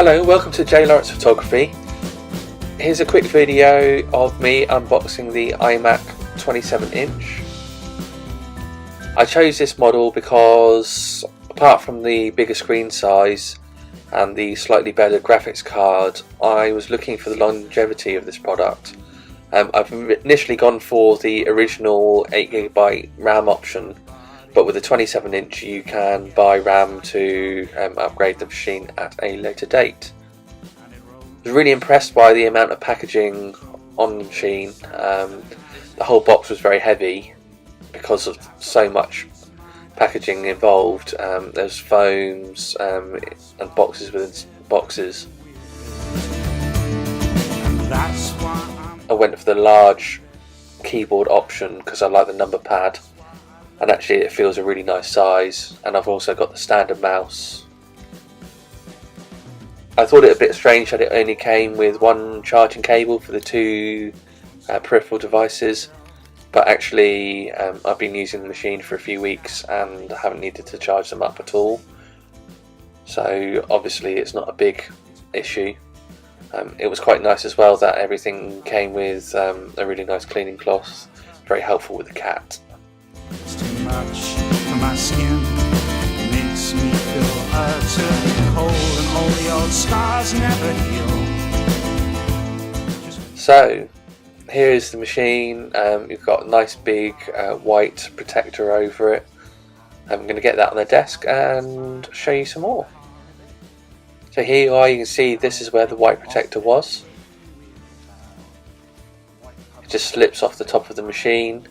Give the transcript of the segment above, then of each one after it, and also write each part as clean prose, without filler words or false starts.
Hello, welcome to J Lawrence Photography. Here's a quick video of me unboxing the iMAC 27-inch. I chose this model because apart from the bigger screen size and the slightly better graphics card, I was looking for the longevity of this product. I've initially gone for the original 8GB RAM option, but with the 27-inch you can buy RAM to upgrade the machine at a later date. I was really impressed by the amount of packaging on the machine. The whole box was very heavy because of so much packaging involved. There's foams and boxes within boxes. I went for the large keyboard option because I like the number pad, and actually it feels a really nice size, and I've also got the standard mouse. I thought it a bit strange that it only came with one charging cable for the two peripheral devices, but actually I've been using the machine for a few weeks and I haven't needed to charge them up at all, so obviously it's not a big issue. It was quite nice as well that everything came with a really nice cleaning cloth, very helpful with the cat. It's too much for my skin. It makes me feel utterly cold, and all the old scars never heal. So here is the machine. You've got a nice big white protector over it. I'm going to get that on the desk and show you some more. So here you are, you can see this is where the white protector was. It just slips off the top of the machine.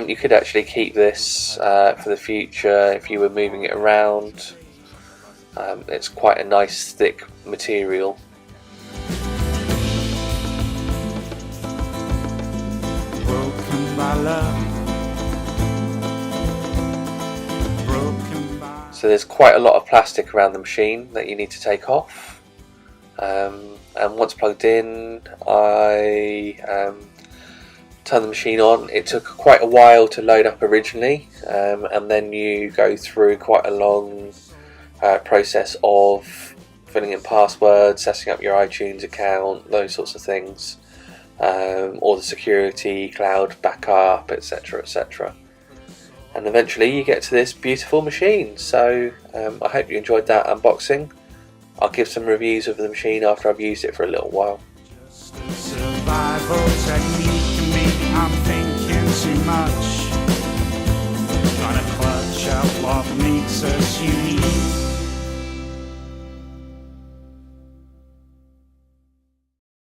You could actually keep this for the future if you were moving it around. It's quite a nice thick material. Broken by love. Broken by... So there's quite a lot of plastic around the machine that you need to take off. And once plugged in, I turn the machine on. It took quite a while to load up originally, and then you go through quite a long process of filling in passwords, setting up your iTunes account, those sorts of things, all the security, cloud backup, etc, etc. And eventually you get to this beautiful machine. So I hope you enjoyed that unboxing. I'll give some reviews of the machine after I've used it for a little while. Just a survival technique. Maybe I'm thinking too much. Trying to clutch out what makes us unique.